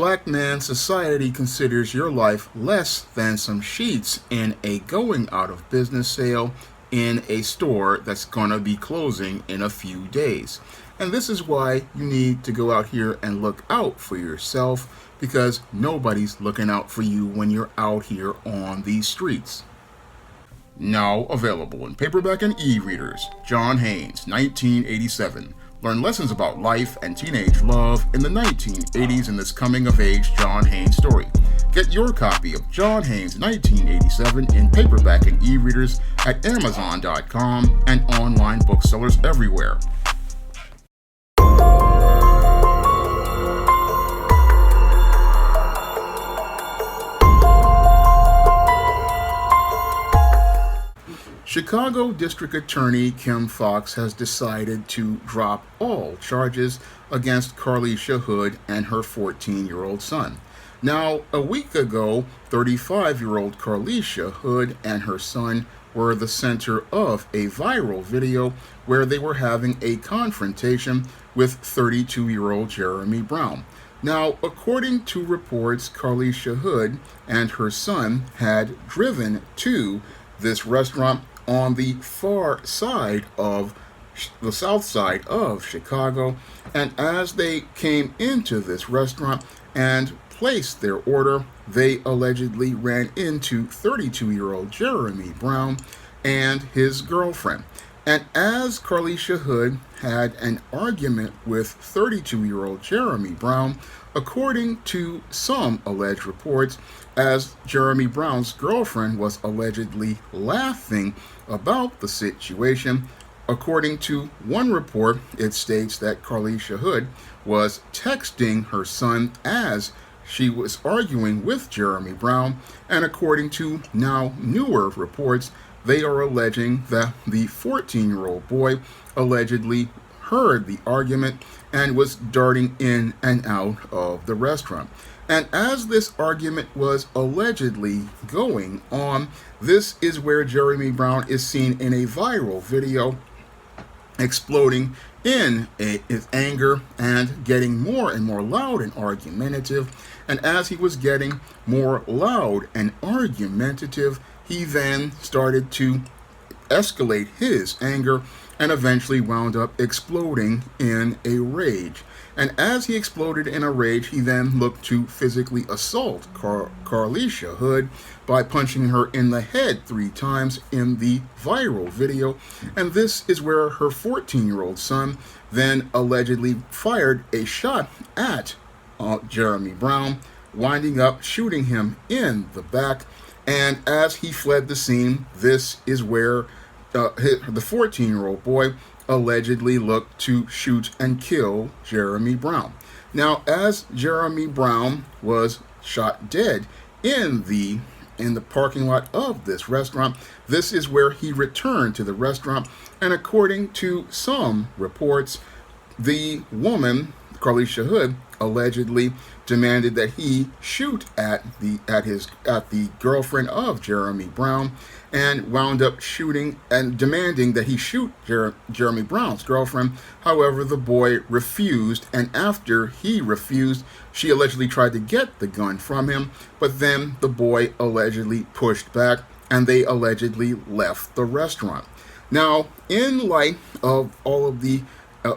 Black man society considers your life less than some sheets in a going out of business sale in a store that's going to be closing in a few days. And this is why you need to go out here and look out for yourself, because nobody's looking out for you when you're out here on these streets. Now available in paperback and e-readers, John Haynes, 1987. Learn lessons about life and teenage love in the 1980s in this coming-of-age John Haynes story. Get your copy of John Haynes 1987 in paperback and e-readers at Amazon.com and online booksellers everywhere. Chicago District Attorney Kim Foxx has decided to drop all charges against Carlisha Hood and her 14-year-old son. Now, a week ago, 35-year-old Carlisha Hood and her son were the center of a viral video where they were having a confrontation with 32-year-old Jeremy Brown. Now, according to reports, Carlisha Hood and her son had driven to this restaurant on the far side of the south side of Chicago, and as they came into this restaurant and placed their order, they allegedly ran into 32-year-old Jeremy Brown and his girlfriend. And as Carlisha Hood had an argument with 32-year-old Jeremy Brown, according to some alleged reports, as Jeremy Brown's girlfriend was allegedly laughing about the situation. According to one report, it states that Carlisha Hood was texting her son as she was arguing with Jeremy Brown, and according to now newer reports, they are alleging that the 14-year-old boy allegedly heard the argument and was darting in and out of the restaurant. And as this argument was allegedly going on, this is where Jeremy Brown is seen in a viral video exploding in his anger and getting more and more loud and argumentative. And as he was getting more loud and argumentative, he then started to escalate his anger and eventually wound up exploding in a rage. And as he exploded in a rage, he then looked to physically assault Carlisha Hood by punching her in the head 3 times in the viral video. And this is where her 14-year-old son then allegedly fired a shot at Jeremy Brown, winding up shooting him in the back. And as he fled the scene, this is where the 14-year-old boy allegedly looked to shoot and kill Jeremy Brown. Now, as Jeremy Brown was shot dead in the parking lot of this restaurant, this is where he returned to the restaurant, and according to some reports, the woman, Carlisha Hood, allegedly demanded that he shoot at the girlfriend of Jeremy Brown, and wound up shooting and demanding that he shoot Jeremy Brown's girlfriend. However, the boy refused, and after he refused, she allegedly tried to get the gun from him, but then the boy allegedly pushed back, and they allegedly left the restaurant. Now, in light of all of the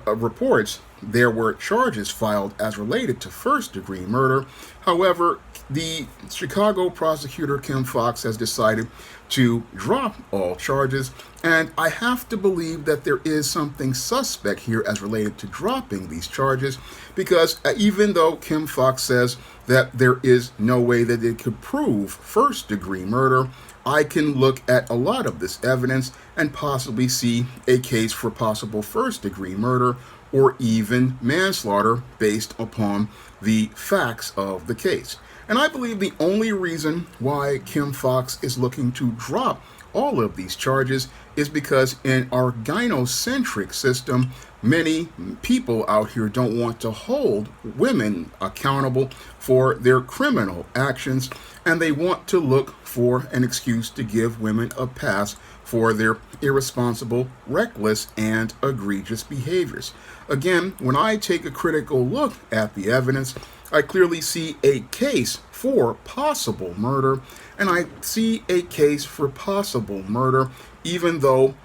reports, there were charges filed as related to first-degree murder. However, the Chicago prosecutor Kim Foxx has decided to drop all charges, and I have to believe that there is something suspect here as related to dropping these charges, because even though Kim Foxx says that there is no way that it could prove first-degree murder, I can look at a lot of this evidence and possibly see a case for possible first-degree murder or even manslaughter based upon the facts of the case. And I believe the only reason why Kim Foxx is looking to drop all of these charges is because in our gynocentric system, many people out here don't want to hold women accountable for their criminal actions, and they want to look for an excuse to give women a pass for their irresponsible, reckless, and egregious behaviors. Again, when I take a critical look at the evidence, I clearly see a case for possible murder, and I see a case for possible murder, even though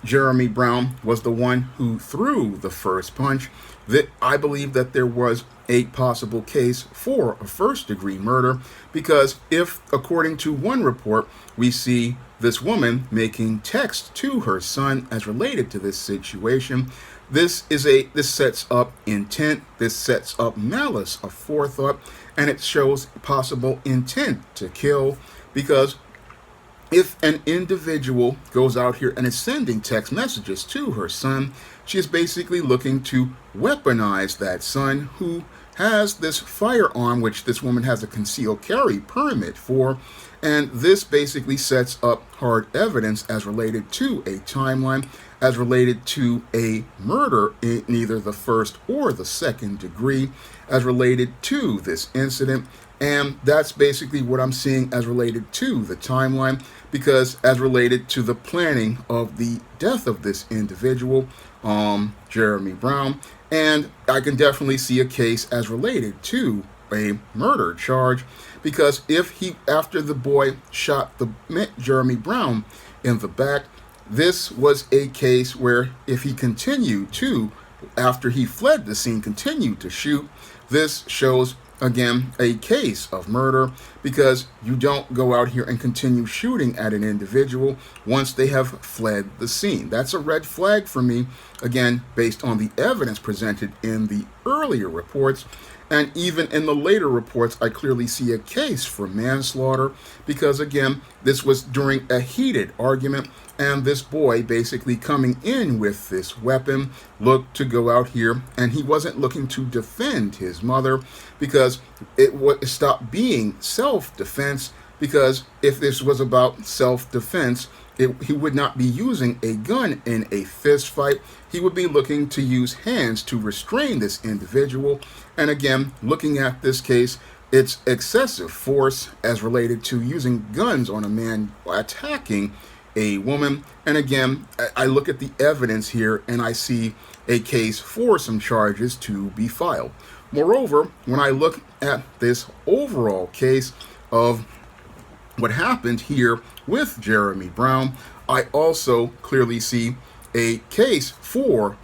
Jeremy Brown was the one who threw the first punch. That I believe that there was a possible case for a first-degree murder, because if, according to one report, we see this woman making text to her son as related to this situation, this sets up intent, this sets up malice aforethought, and it shows possible intent to kill, because if an individual goes out here and is sending text messages to her son, she is basically looking to weaponize that son who has this firearm, which this woman has a concealed carry permit for, and this basically sets up hard evidence as related to a timeline, as related to a murder in either the first or the second degree, as related to this incident. And that's basically what I'm seeing as related to the timeline, because as related to the planning of the death of this individual, Jeremy Brown, and I can definitely see a case as related to a murder charge, because if he, after the boy shot Jeremy Brown in the back, this was a case where if he continued to, after he fled the scene, continued to shoot, this shows again a case of murder, because you don't go out here and continue shooting at an individual once they have fled the scene. That's a red flag for me, again, based on the evidence presented in the earlier reports. And even in the later reports, I clearly see a case for manslaughter, because again, this was during a heated argument, and this boy basically coming in with this weapon looked to go out here, and he wasn't looking to defend his mother, because it stopped being self-defense, because if this was about self-defense, he would not be using a gun in a fist fight. He would be looking to use hands to restrain this individual. And again, looking at this case, it's excessive force as related to using guns on a man attacking a woman. And again, I look at the evidence here and I see a case for some charges to be filed. Moreover, when I look at this overall case of what happened here with Jeremy Brown, I also clearly see a case for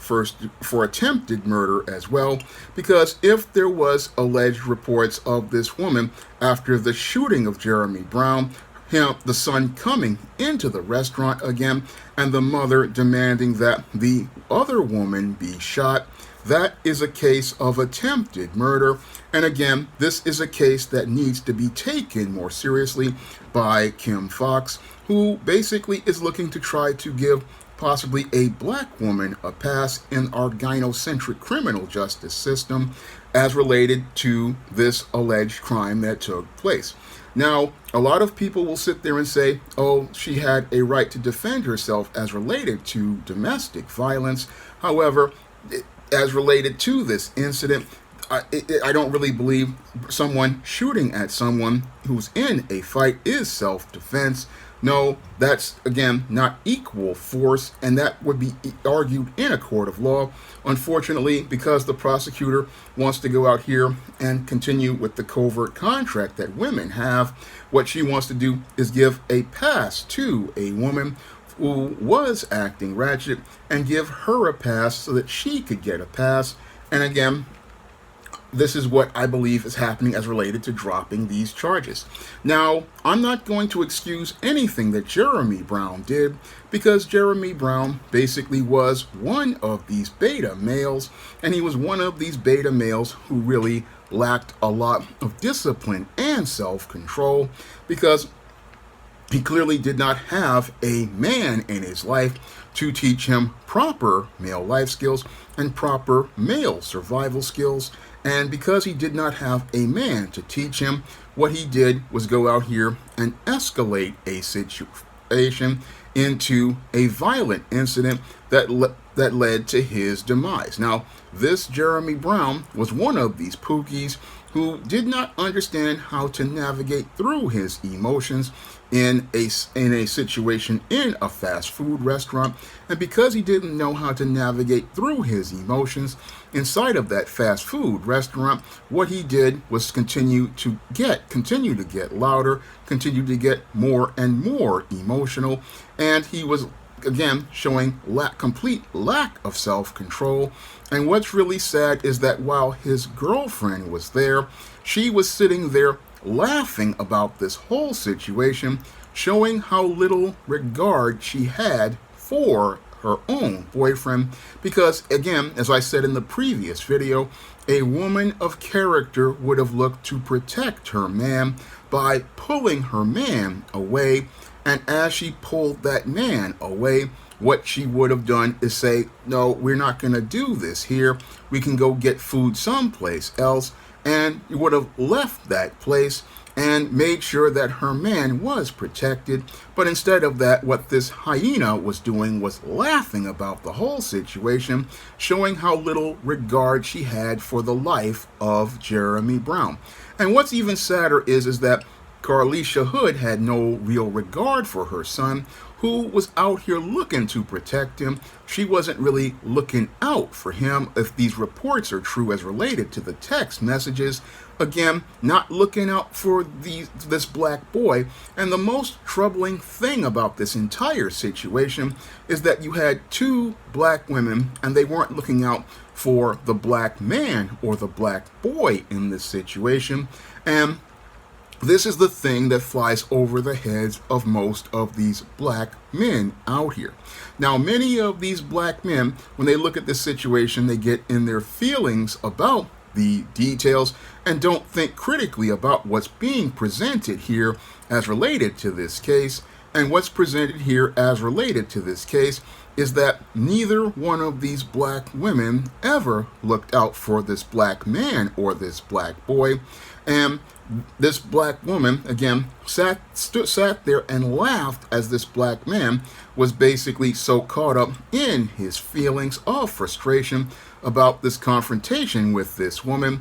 attempted murder as well, because if there was alleged reports of this woman after the shooting of Jeremy Brown, the son coming into the restaurant again, and the mother demanding that the other woman be shot, that is a case of attempted murder. And again, this is a case that needs to be taken more seriously by Kim Foxx, who basically is looking to try to give possibly a black woman a pass in our gynocentric criminal justice system as related to this alleged crime that took place. Now, a lot of people will sit there and say, oh, she had a right to defend herself as related to domestic violence. However, as related to this incident, I don't really believe someone shooting at someone who's in a fight is self-defense. No, that's, again, not equal force, and that would be argued in a court of law. Unfortunately, because the prosecutor wants to go out here and continue with the covert contract that women have, what she wants to do is give a pass to a woman who was acting ratchet and give her a pass so that she could get a pass. And again, this is what I believe is happening as related to dropping these charges. Now, I'm not going to excuse anything that Jeremy Brown did, because Jeremy Brown basically was one of these beta males, and he was one of these beta males who really lacked a lot of discipline and self-control, because he clearly did not have a man in his life to teach him proper male life skills and proper male survival skills. And because he did not have a man to teach him, what he did was go out here and escalate a situation into a violent incident that led to his demise. Now, this Jeremy Brown was one of these Pookies who did not understand how to navigate through his emotions in a situation in a fast food restaurant. And because he didn't know how to navigate through his emotions inside of that fast food restaurant, what he did was continue to get louder, continue to get more and more emotional, and he was again showing complete lack of self-control. And what's really sad is that while his girlfriend was there, she was sitting there laughing about this whole situation, showing how little regard she had for her own boyfriend. Because again, as I said in the previous video, a woman of character would have looked to protect her man by pulling her man away. And as she pulled that man away, what she would have done is say, no, we're not going to do this here. We can go get food someplace else. And you would have left that place and made sure that her man was protected. But instead of that, what this hyena was doing was laughing about the whole situation, showing how little regard she had for the life of Jeremy Brown. And what's even sadder is that Carlisha Hood had no real regard for her son, who was out here looking to protect him. She wasn't really looking out for him, if these reports are true as related to the text messages. Again, not looking out for this black boy. And the most troubling thing about this entire situation is that you had two black women, and they weren't looking out for the black man or the black boy in this situation. And this is the thing that flies over the heads of most of these black men out here. Now, many of these black men, when they look at this situation, they get in their feelings about the details and don't think critically about what's being presented here as related to this case. And what's presented here as related to this case is that neither one of these black women ever looked out for this black man or this black boy. And this black woman, again, sat there and laughed as this black man was basically so caught up in his feelings of frustration about this confrontation with this woman,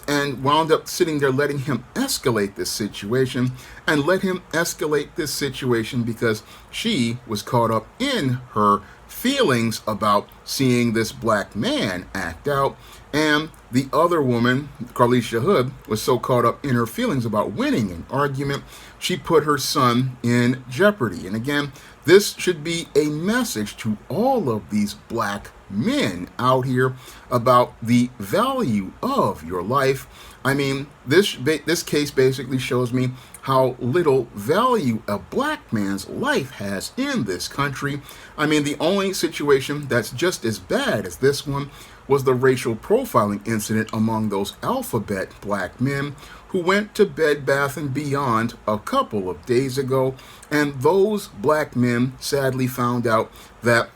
and wound up sitting there letting him escalate this situation, and let him escalate this situation because she was caught up in her feelings about seeing this black man act out. And the other woman, Carlisha Hood, was so caught up in her feelings about winning an argument, she put her son in jeopardy. And again, this should be a message to all of these black men out here about the value of your life. I mean, this case basically shows me how little value a black man's life has in this country. I mean, the only situation that's just as bad as this one was the racial profiling incident among those alphabet black men who went to Bed Bath & Beyond a couple of days ago, and those black men sadly found out that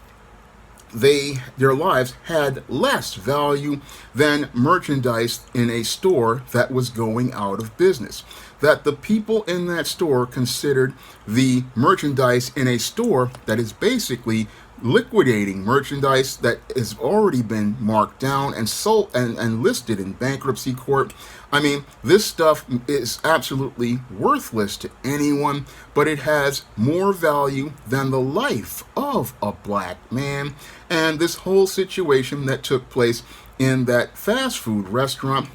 their lives had less value than merchandise in a store that was going out of business. That the people in that store considered the merchandise in a store that is basically liquidating merchandise that has already been marked down and sold and listed in bankruptcy court. I mean, this stuff is absolutely worthless to anyone, but it has more value than the life of a black man. And this whole situation that took place in that fast food restaurant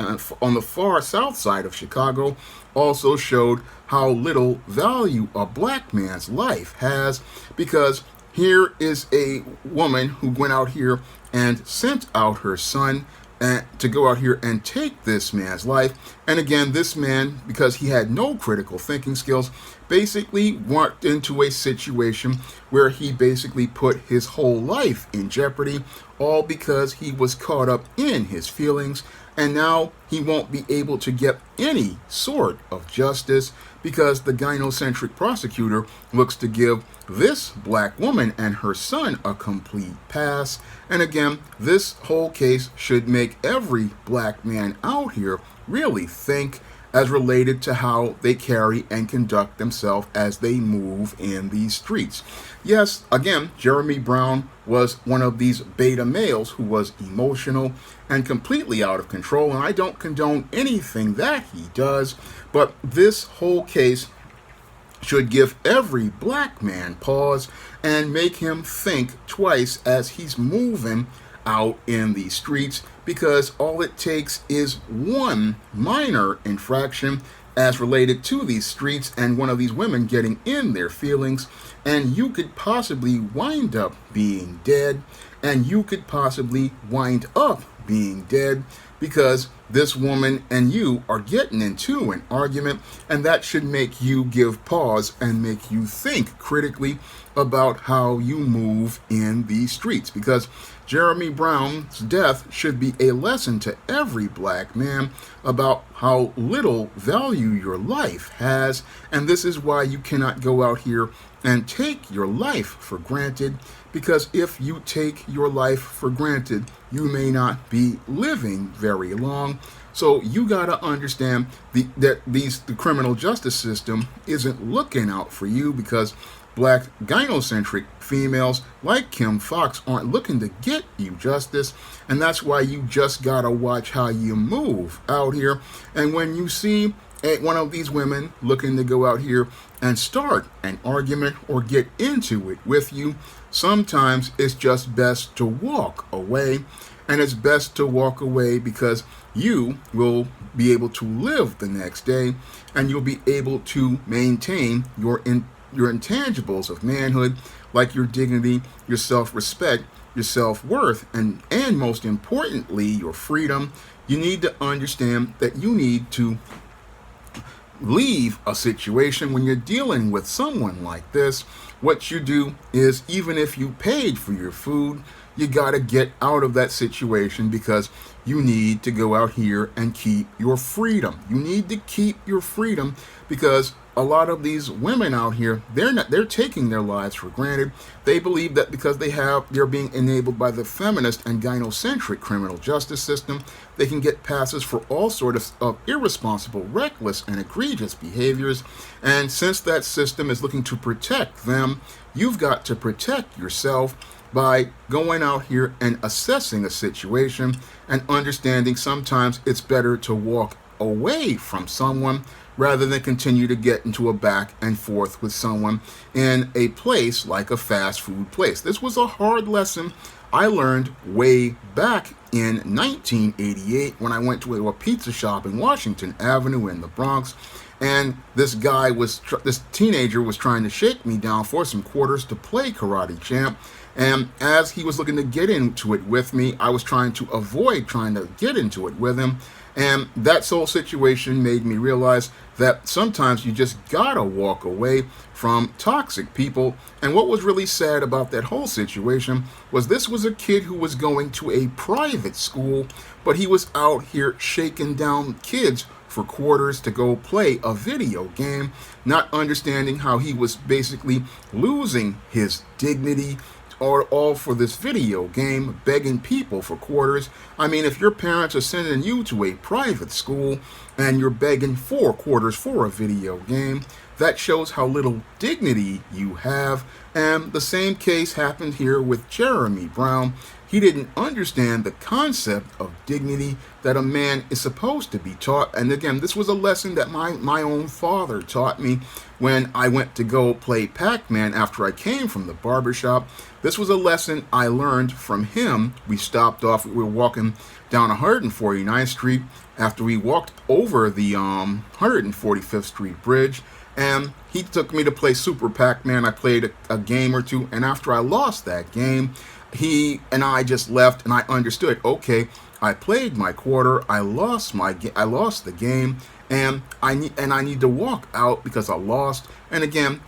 on the far south side of Chicago also showed how little value a black man's life has, because here is a woman who went out here and sent out her son to go out here and take this man's life. And again, this man, because he had no critical thinking skills, basically walked into a situation where he basically put his whole life in jeopardy, all because he was caught up in his feelings. And now he won't be able to get any sort of justice because the gynocentric prosecutor looks to give this black woman and her son a complete pass. And again, this whole case should make every black man out here really think as related to how they carry and conduct themselves as they move in these streets. Yes, again, Jeremy Brown was one of these beta males who was emotional and completely out of control, and I don't condone anything that he does, but this whole case should give every black man pause and make him think twice as he's moving out in the streets, because all it takes is one minor infraction as related to these streets and one of these women getting in their feelings, and you could possibly wind up being dead, and you could possibly wind up being dead because this woman and you are getting into an argument, and that should make you give pause and make you think critically about how you move in these streets, because Jeremy Brown's death should be a lesson to every black man about how little value your life has, and this is why you cannot go out here and take your life for granted, because if you take your life for granted, you may not be living very long. So you got to understand that the criminal justice system isn't looking out for you, because black gynocentric females like Kim Fox aren't looking to get you justice, and that's why you just got to watch how you move out here. And when you see one of these women looking to go out here and start an argument or get into it with you, sometimes it's just best to walk away. And it's best to walk away because you will be able to live the next day, and you'll be able to maintain your intangibles of manhood, like your dignity, your self-respect, your self-worth, and most importantly, your freedom. You need to understand that you need to leave a situation when you're dealing with someone like this. What you do is, even if you paid for your food, you got to get out of that situation, because you need to go out here and keep your freedom. You need to keep your freedom, because a lot of these women out here, they're taking their lives for granted. They believe that because they're being enabled by the feminist and gynocentric criminal justice system, they can get passes for all sorts of irresponsible, reckless, and egregious behaviors. And since that system is looking to protect them, you've got to protect yourself by going out here and assessing a situation and understanding sometimes it's better to walk away from someone rather than continue to get into a back and forth with someone in a place like a fast food place. This was a hard lesson I learned way back in 1988 when I went to a pizza shop in Washington Avenue in the Bronx, and this teenager was trying to shake me down for some quarters to play Karate Champ. And as he was looking to get into it with me, I was trying to avoid trying to get into it with him. And that whole situation made me realize that sometimes you just gotta walk away from toxic people. And what was really sad about that whole situation was this was a kid who was going to a private school, but he was out here shaking down kids for quarters to go play a video game, not understanding how he was basically losing his dignity, or all for this video game, begging people for quarters. I mean, if your parents are sending you to a private school and you're begging for quarters for a video game, that shows how little dignity you have. And the same case happened here with Jeremy Brown. He didn't understand the concept of dignity that a man is supposed to be taught. And again, this was a lesson that my own father taught me when I went to go play Pac-Man after I came from the barbershop. This was a lesson I learned from him. We stopped off, we were walking down 149th Street after we walked over the 145th Street Bridge, and he took me to play Super Pac-Man. I played a game or two, and after I lost that game, he and I just left, and I understood, okay, I played my quarter, I lost the game, and I need to walk out because I lost. And again,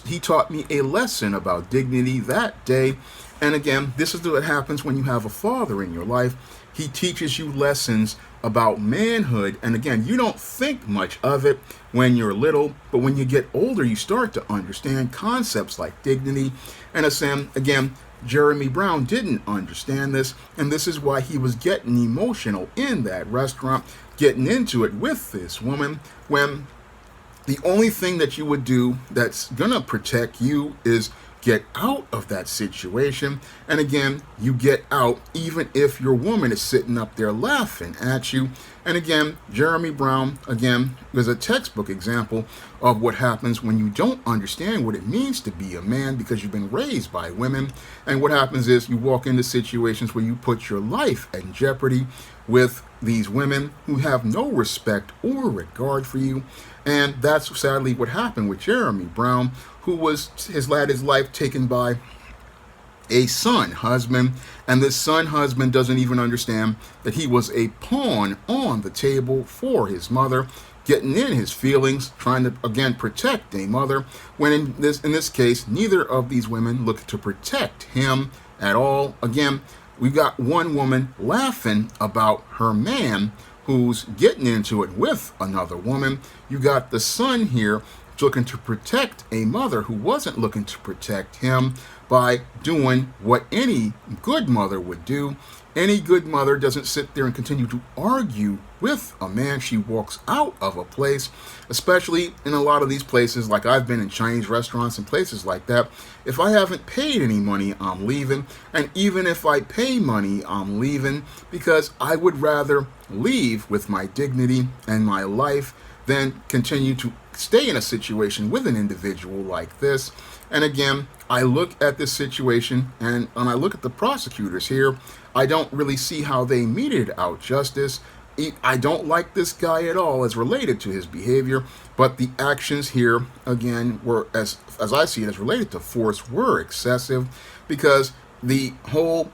he taught me a lesson about dignity that day. And again, this is what happens when you have a father in your life. He teaches you lessons about manhood, and again, you don't think much of it when you're little, but when you get older, you start to understand concepts like dignity. And again, Jeremy Brown didn't understand this, and this is why he was getting emotional in that restaurant, getting into it with this woman, when the only thing that you would do that's gonna protect you is get out of that situation. And again, you get out even if your woman is sitting up there laughing at you. And again, Jeremy Brown, again, is a textbook example of what happens when you don't understand what it means to be a man because you've been raised by women. And what happens is you walk into situations where you put your life in jeopardy with these women who have no respect or regard for you. And that's sadly what happened with Jeremy Brown, who was had his life taken by a son husband, and this son husband doesn't even understand that he was a pawn on the table for his mother, getting in his feelings, trying to again protect a mother, when in this case neither of these women looked to protect him at all. Again, we got one woman laughing about her man who's getting into it with another woman. You got the son here looking to protect a mother who wasn't looking to protect him by doing what any good mother would do. Any good mother doesn't sit there and continue to argue with a man. She walks out of a place, especially in a lot of these places, like I've been in Chinese restaurants and places like that. If I haven't paid any money, I'm leaving. And even if I pay money, I'm leaving, because I would rather leave with my dignity and my life than continue to stay in a situation with an individual like this. And again, I look at this situation and when I look at the prosecutors here, I don't really see how they meted out justice. I don't like this guy at all as related to his behavior, but the actions here, again, were, as I see it, as related to force, were excessive, because the whole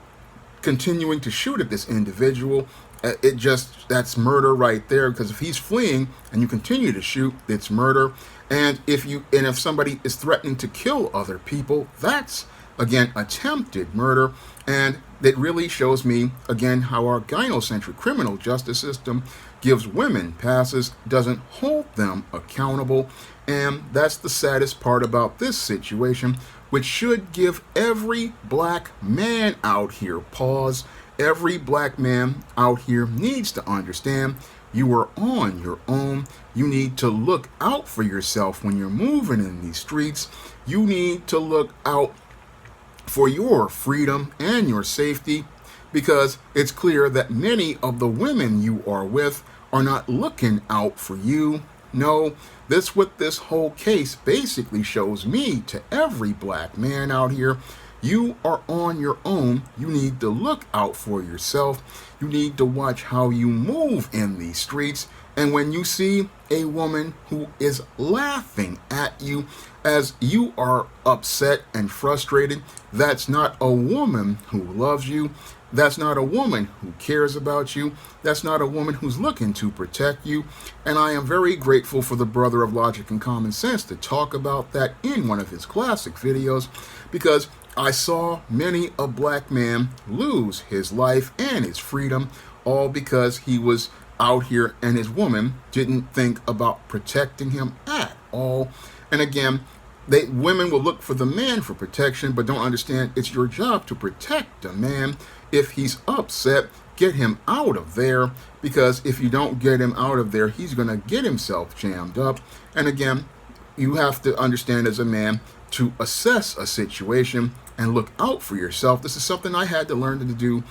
continuing to shoot at this individual, that's murder right there, because if he's fleeing and you continue to shoot, it's murder. And if somebody is threatening to kill other people, that's again attempted murder. And it really shows me again how our gynocentric criminal justice system gives women passes, doesn't hold them accountable. And that's the saddest part about this situation, which should give every black man out here pause. Every black man out here needs to understand you are on your own. You need to look out for yourself when you're moving in these streets. You need to look out for your freedom and your safety, because it's clear that many of the women you are with are not looking out for you. No, what this whole case basically shows me to every black man out here. You are on your own. You need to look out for yourself. You need to watch how you move in these streets. And when you see a woman who is laughing at you as you are upset and frustrated, that's not a woman who loves you. That's not a woman who cares about you. That's not a woman who's looking to protect you. And I am very grateful for the brother of Logic and Common Sense to talk about that in one of his classic videos, because I saw many a black man lose his life and his freedom, all because he was out here and his woman didn't think about protecting him at all. And again, women will look for the man for protection, but don't understand it's your job to protect a man. If he's upset, get him out of there, because if you don't get him out of there, he's going to get himself jammed up. And again, you have to understand as a man to assess a situation and look out for yourself. This is something I had to learn to do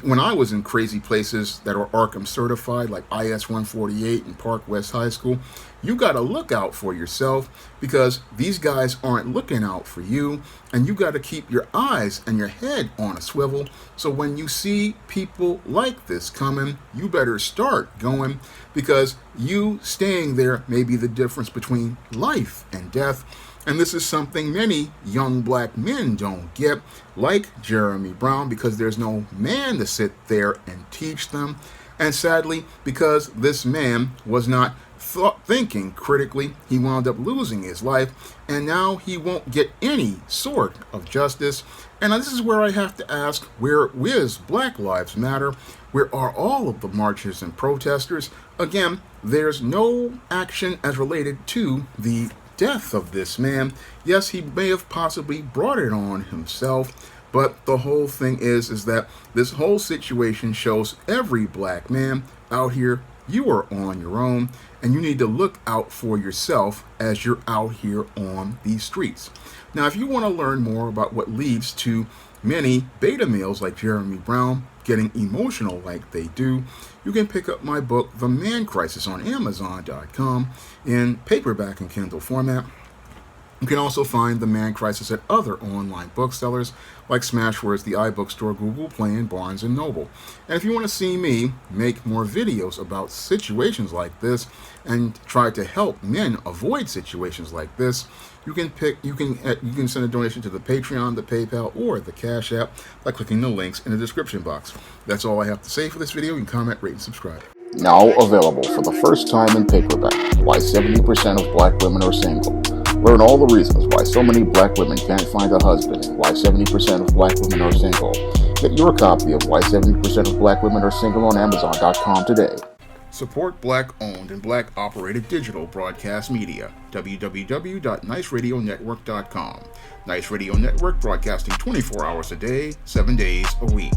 when I was in crazy places that are Arkham certified, like IS 148 and Park West High School. You got to look out for yourself, because these guys aren't looking out for you, and you got to keep your eyes and your head on a swivel. So when you see people like this coming, you better start going, because you staying there may be the difference between life and death. And this is something many young black men don't get, like Jeremy Brown, because there's no man to sit there and teach them. And sadly, because this man was not thinking critically, he wound up losing his life, and now he won't get any sort of justice. And this is where I have to ask, where is Black Lives Matter? Where are all of the marchers and protesters? Again, there's no action as related to the death of this man. Yes, he may have possibly brought it on himself, But the whole thing is that this whole situation shows every black man out here, you are on your own, and you need to look out for yourself as you're out here on these streets. Now, if you want to learn more about what leads to many beta males like Jeremy Brown getting emotional like they do, you can pick up my book, The Man Crisis, on Amazon.com in paperback and Kindle format. You can also find The Man Crisis at other online booksellers like Smashwords, the iBookstore, Google Play, and Barnes & Noble. And if you want to see me make more videos about situations like this and try to help men avoid situations like this, you can send a donation to the Patreon, the PayPal, or the Cash App by clicking the links in the description box. That's all I have to say for this video. You can comment, rate, and subscribe. Now available for the first time in paperback, Why 70% of Black Women Are Single. Learn all the reasons why so many black women can't find a husband and why 70% of black women are single. Get your copy of Why 70% of Black Women Are Single on Amazon.com today. Support black-owned and black-operated digital broadcast media. www.niceradionetwork.com. Nice Radio Network, broadcasting 24 hours a day, 7 days a week.